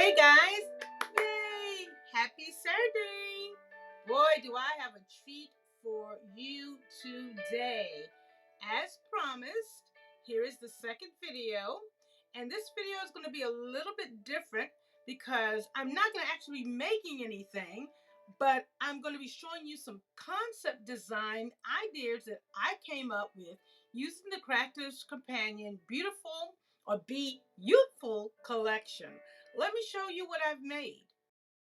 Hey guys, yay! Happy Saturday! Boy, do I have a treat for you today. As promised, here is the second video. And this video is going to be a little bit different because I'm not going to actually be making anything, but I'm going to be showing you some concept design ideas that I came up with using the Crafter's Companion Beautiful or Bee-Youthful collection. Let me show you what I've made.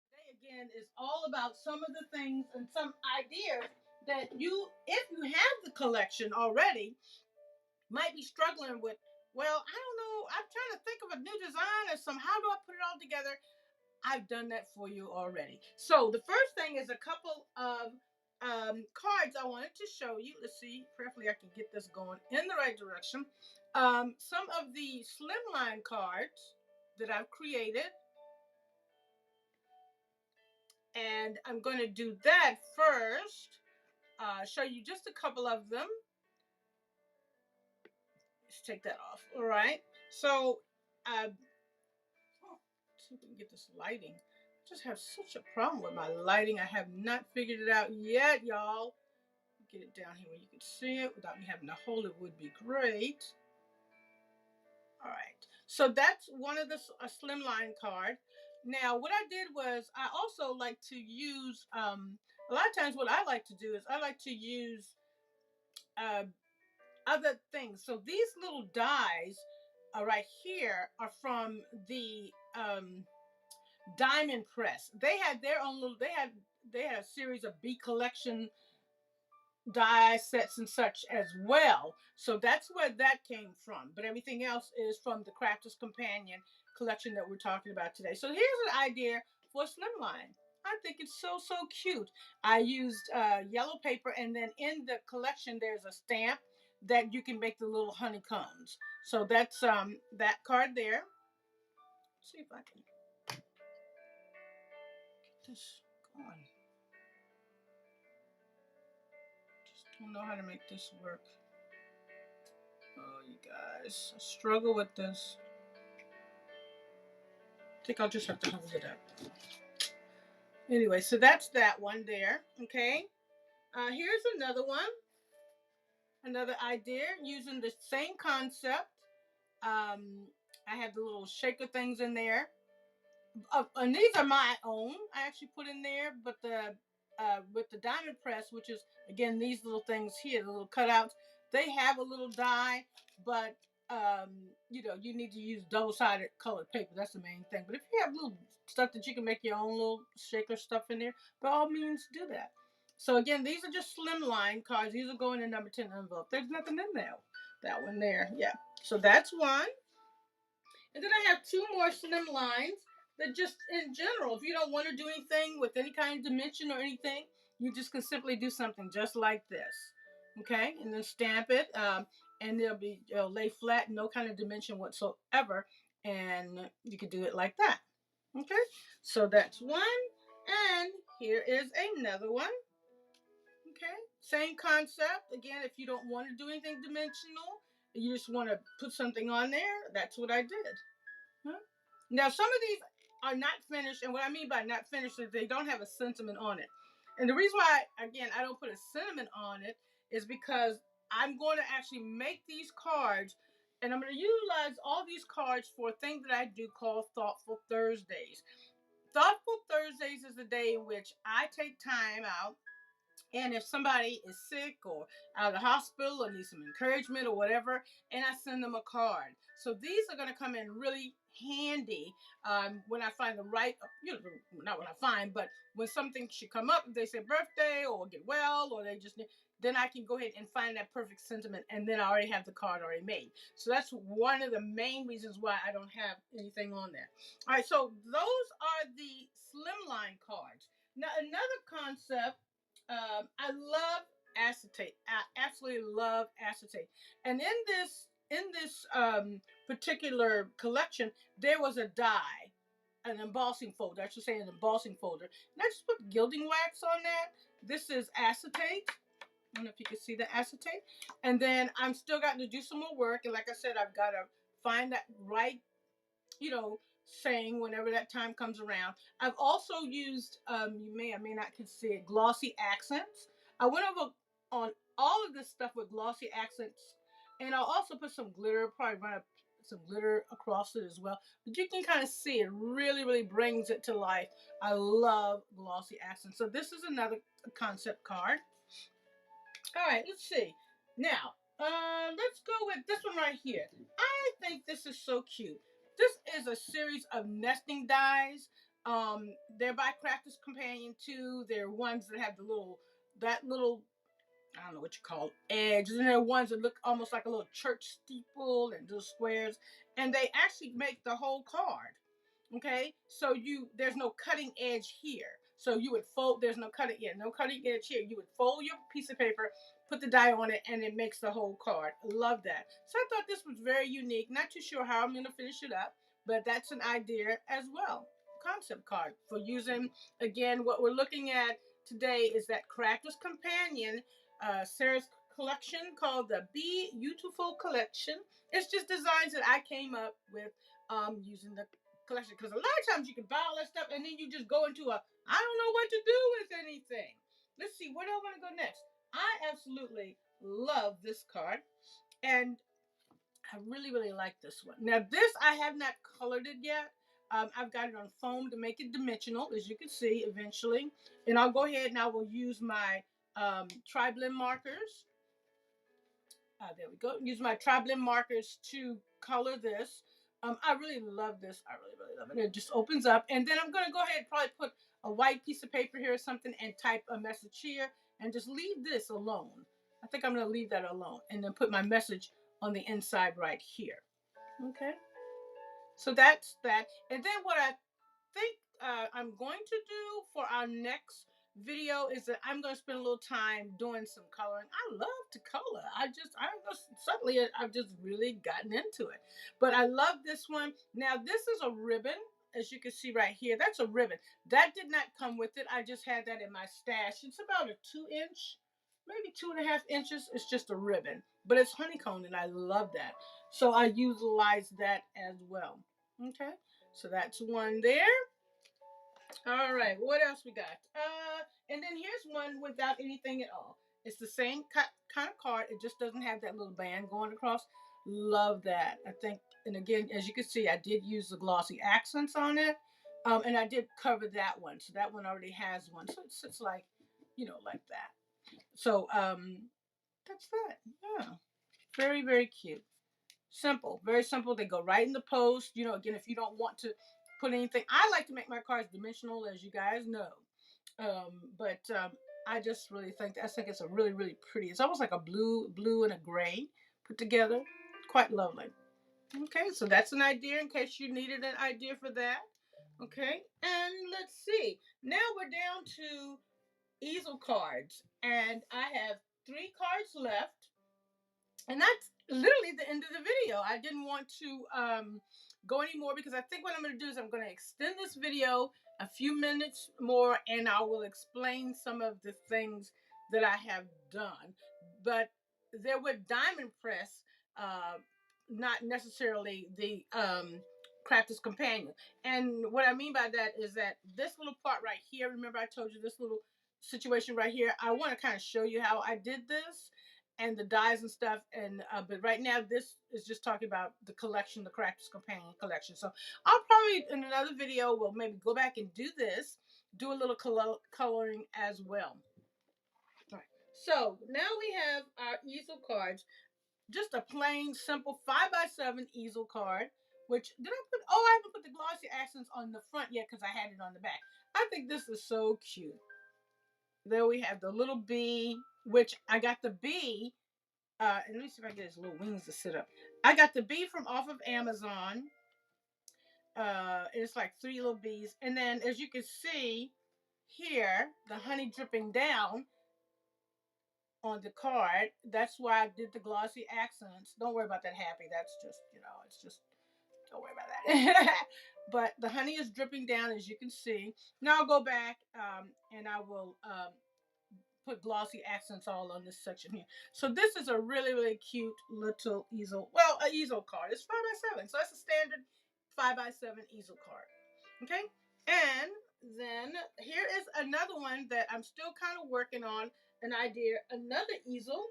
Today again is all about some of the things and some ideas that you, if you have the collection already, might be struggling with. Well, I don't know. I'm trying to think of a new design or some. How do I put it all together? I've done that for you already. So the first thing is a couple of cards I wanted to show you. Let's see. Prayerfully, I can get this going in the right direction. Some of the slimline cards that I've created. And I'm going to do that first. Show you just a couple of them. Let's take that off. All right. So, let's see if we can get this lighting. I just have such a problem with my lighting. I have not figured it out yet, y'all. Get it down here where you can see it without me having to hold it would be great. All right. So that's one of the slimline card. Now, what I did was I also like to use a lot of times what I like to do is I like to use uh, other things. So these little dies right here are from the Diamond Press. They had their own little. They had a series of B collection die sets and such as well. So that's where that came from. But everything else is from the Crafter's Companion collection that we're talking about today. So here's an idea for slimline. I think it's so cute. I used yellow paper, and then in the collection there's a stamp that you can make the little honeycombs. So that's that card there. Let's see if I can get this going. Just don't know how to make this work. Oh, you guys, I struggle with this. I think I'll just have to hold it up. Anyway, so that's that one there. Okay. Here's another one. Another idea using the same concept. I have the little shaker things in there. And these are my own. I actually put in there, but the with the diamond press, which is again these little things here, the little cutouts, they have a little die, but you need to use double-sided colored paper. That's the main thing. But if you have little stuff that you can make your own little shaker stuff in there, by all means do that. So again, these are just slimline cards. These will go in the number 10 envelope. There's nothing in there. That one there, yeah. So that's one. And then I have two more slim lines that just in general, if you don't want to do anything with any kind of dimension or anything, you just can simply do something just like this. Okay, and then stamp it, and it'll lay flat, no kind of dimension whatsoever, and you can do it like that. Okay, so that's one, and here is another one. Okay, same concept. Again, if you don't want to do anything dimensional, you just want to put something on there, that's what I did. Huh? Now, some of these are not finished, and what I mean by not finished is they don't have a sentiment on it. And the reason why, again, I don't put a sentiment on it is because I'm going to actually make these cards, and I'm going to utilize all these cards for a thing that I do called Thoughtful Thursdays. Thoughtful Thursdays is the day in which I take time out And if somebody is sick or out of the hospital or needs some encouragement or whatever, and I send them a card. So these are going to come in really handy when I find the right, not when I find, but when something should come up, if they say birthday or get well, or they just, then I can go ahead and find that perfect sentiment, and then I already have the card already made. So that's one of the main reasons why I don't have anything on there. All right, so those are the slimline cards. Now, another concept, I love acetate. I absolutely love acetate. And in this particular collection, there was a die, an embossing folder. I should say an embossing folder. And I just put gilding wax on that. This is acetate. I don't know if you can see the acetate. And then I'm still got to do some more work. And like I said, I've got to find that right, saying whenever that time comes around. I've also used, you may or may not can see it, glossy accents. I went over on all of this stuff with glossy accents, and I'll also put some glitter, probably run some glitter across it as well. But you can kind of see it really, really brings it to life. I love glossy accents. So this is another concept card. All right, let's see. Now, let's go with this one right here. I think this is so cute. This is a series of nesting dies. They're by Crafter's Companion too. They're ones that have that little, I don't know what you call it, edge. And there are ones that look almost like a little church steeple and little squares. And they actually make the whole card. Okay, so there's no cutting edge here. So you would fold. There's no cutting edge here. You would fold your piece of paper, put the die on it, and it makes the whole card. Love that. So I thought this was very unique. Not too sure how I'm going to finish it up, but that's an idea as well. Concept card for using. Again, what we're looking at today is that Crafter's Companion, Sarah's collection called the Bee-Youthful collection. It's just designs that I came up with using the collection, because a lot of times you can buy all that stuff and then you just go into I don't know what to do with anything. Let's see, where do I want to go next? I absolutely love this card, and I really, really like this one. Now, this I have not colored it yet. I've got it on foam to make it dimensional, as you can see eventually. And I'll go ahead and I will use my tri-blend markers. There we go. Use my tri-blend markers to color this. I really love this. I really, really love it. It just opens up. And then I'm going to go ahead and probably put a white piece of paper here or something and type a message here and just leave this alone. I think I'm going to leave that alone and then put my message on the inside right here. Okay. So that's that. And then what I think I'm going to do for our next video is that I'm going to spend a little time doing some coloring. I love to color. Suddenly I've just really gotten into it. But I love this one. Now this is a ribbon, as you can see right here. That's a ribbon. That did not come with it. I just had that in my stash. It's about a 2-inch, maybe 2.5 inches. It's just a ribbon, but it's honeycomb, and I love that. So I utilize that as well. Okay, so that's one there. All right, what else we got? And then here's one without anything at all. It's the same kind of card. It just doesn't have that little band going across. Love that. I think, and again, as you can see, I did use the glossy accents on it. And I did cover that one. So that one already has one. So it sits like, like that. So that's that. Yeah. Very, very cute. Simple. Very simple. They go right in the post. Again, if you don't want to put anything, I like to make my cards dimensional, as you guys know. But I just really think it's a really, really pretty. It's almost like a blue and a gray put together. Quite lovely. Okay, so that's an idea in case you needed an idea for that. Okay, and let's see. Now we're down to easel cards, and I have 3 cards left. And that's literally the end of the video. I didn't want to go anymore because I think what I'm going to do is I'm going to extend this video a few minutes more, and I will explain some of the things that I have done. But they're with diamond press, not necessarily the Crafter's Companion. And what I mean by that is that this little part right here, remember I told you this little situation right here, I want to kind of show you how I did this and the dies and stuff. And but right now this is just talking about the collection, the Crafter's Companion collection. So I'll probably in another video will maybe go back and do a little coloring as well. So now we have our easel cards. Just a plain, simple 5x7 easel card. Which did I put? Oh, I haven't put the glossy accents on the front yet because I had it on the back. I think this is so cute. There we have the little bee, which I got the bee. And let me see if I get his little wings to sit up. I got the bee from off of Amazon. It's like 3 little bees, and then as you can see here, the honey dripping down on the card. That's why I did the glossy accents. Don't worry about that happy. That's just, it's just, don't worry about that. But the honey is dripping down, as you can see. Now I'll go back and I will put glossy accents all on this section here. So this is a really, really cute little easel. Well, an easel card. It's 5x7. So that's a standard 5x7 easel card. Okay. And then here is another one that I'm still kind of working on an idea. Another easel.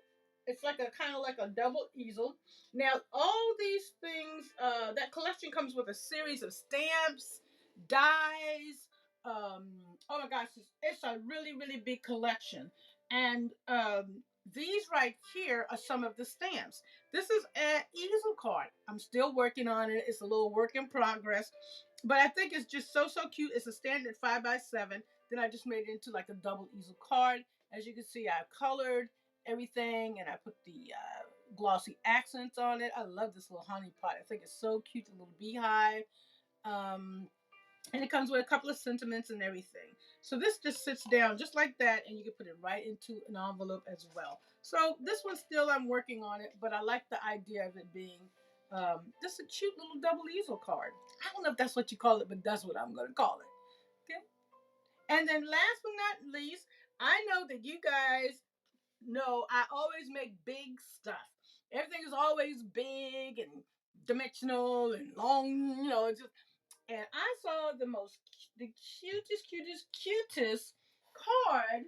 It's like a kind of like a double easel. Now, all these things, that collection comes with a series of stamps, dies. Oh my gosh, it's a really, really big collection. And these right here are some of the stamps. This is an easel card. I'm still working on it. It's a little work in progress. But I think it's just so, so cute. It's a standard 5x7. Then I just made it into like a double easel card. As you can see, I colored everything and I put the glossy accents on it. I love this little honey pot. I think it's so cute, the little beehive. And it comes with a couple of sentiments and everything. So this just sits down just like that, and you can put it right into an envelope as well. So this one still, I'm working on it, but I like the idea of it being just a cute little double easel card. I don't know if that's what you call it, but that's what I'm going to call it. Okay. And then last but not least, I know that you guys know I always make big stuff. Everything is always big and dimensional and long, just, and I saw the cutest card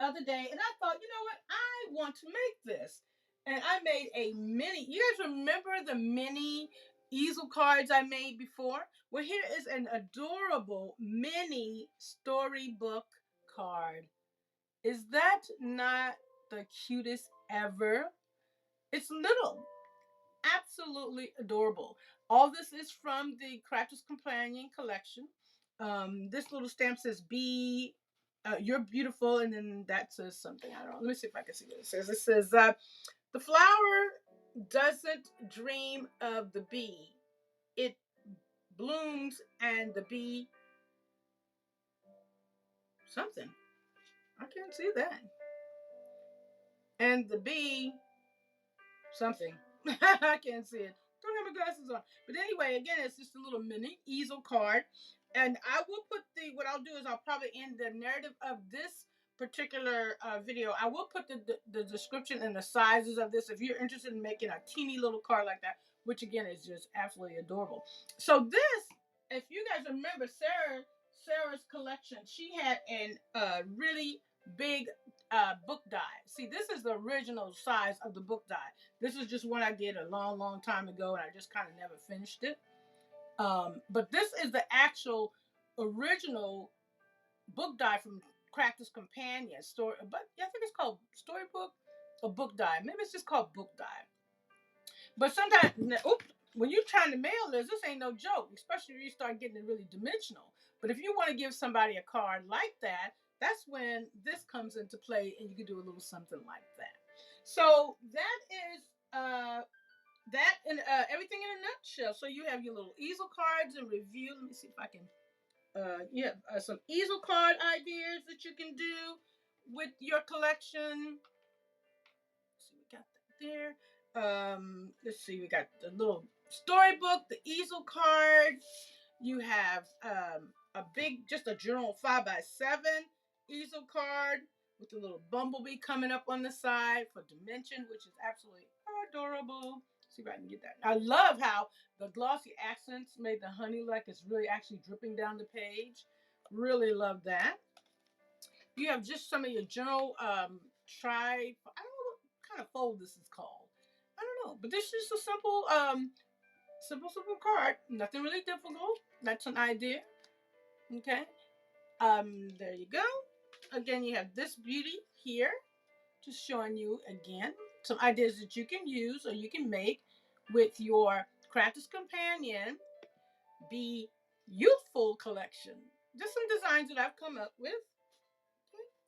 other day, and I thought, you know what, I want to make this, and I made a mini. You guys remember the mini easel cards I made before? Well, here is an adorable mini storybook card. Is that not the cutest ever? It's little. Absolutely adorable. All this is from the Crafter's Companion collection. This little stamp says "Be, you're beautiful," and then that says something. I don't know. Let me see if I can see what it says. It says, "The flower doesn't dream of the bee. It blooms, and the bee something. I can't see that. And the bee something. I can't see it. Don't have my glasses on. But anyway, again, it's just a little mini easel card. And I will put what I'll do is I'll probably end the narrative of this particular video. I will put the description and the sizes of this if you're interested in making a teeny little card like that, which again is just absolutely adorable. So this, if you guys remember Sarah's collection, she had a really big book die. See, this is the original size of the book die. This is just one I did a long, long time ago, and I just kind of never finished it. But this is the actual original book die from Crafter's Companion story. But yeah, I think it's called Storybook or Book Die. Maybe it's just called Book Die. But sometimes, when you're trying to mail this ain't no joke, especially when you start getting it really dimensional. But if you want to give somebody a card like that, that's when this comes into play, and you can do a little something like that. So that is that and everything in a nutshell. So you have your little easel cards and review. Let me see if I can. You have some easel card ideas that you can do with your collection. Let's see, we got that there. Let's see, we got the little storybook, the easel cards. You have just a general 5x7 easel card with a little bumblebee coming up on the side for dimension, which is absolutely adorable. Let's see if I can get that. I love how the glossy accents made the honey like it's really actually dripping down the page. Really love that. You have just some of your general I don't know what kind of fold this is called. I don't know, but this is a simple simple card. Nothing really difficult. That's an idea. Okay. There you go. Again, you have this beauty here, just showing you again some ideas that you can use or you can make with your Crafter's Companion Bee-Youthful collection. Just some designs that I've come up with.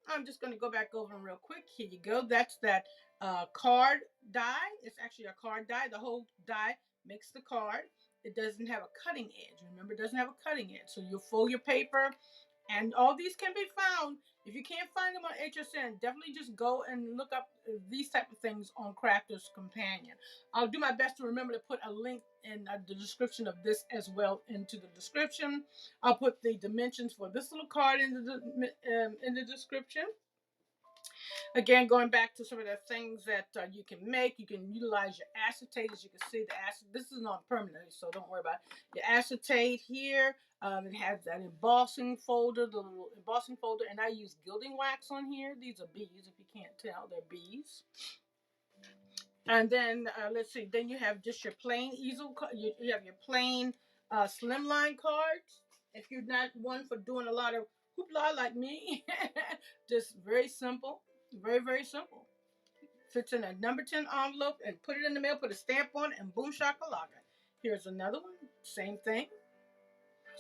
I'm just going to go back over them real quick. Here you go. That's that card die. It's actually a card die. The whole die makes the card. It doesn't have a cutting edge. Remember, it doesn't have a cutting edge. So you'll fold your paper, and all these can be found. If you can't find them on HSN, definitely just go and look up these type of things on Crafter's Companion. I'll do my best to remember to put a link in the description of this as well into the description. I'll put the dimensions for this little card in the description. Again, going back to some of the things that you can make, you can utilize your acetate. As you can see, the acetate, this is not permanent, so don't worry about it. Your acetate here, it has that embossing folder, the little embossing folder, and I use gilding wax on here. These are bees, if you can't tell, they're bees. And then, let's see, then you have just your plain easel, you have your plain slimline cards. If you're not one for doing a lot of hoopla like me, just very simple. Very, very simple. Fits in a number 10 envelope and put it in the mail, put a stamp on it, and boom shakalaka. Here's another one. Same thing.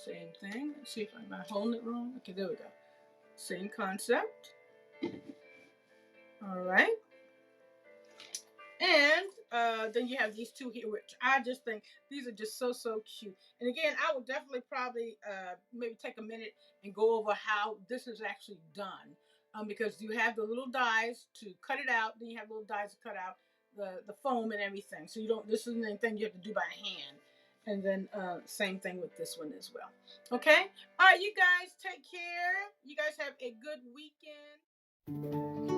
Same thing. Let's see if I'm not holding it wrong. Okay, there we go. Same concept. All right. And then you have these two here, which I just think these are just so, so cute. And again, I will definitely probably maybe take a minute and go over how this is actually done. Because you have the little dies to cut it out, then you have little dies to cut out the foam and everything. So you don't, this isn't anything you have to do by hand. And then same thing with this one as well. Okay? All right, you guys take care. You guys have a good weekend.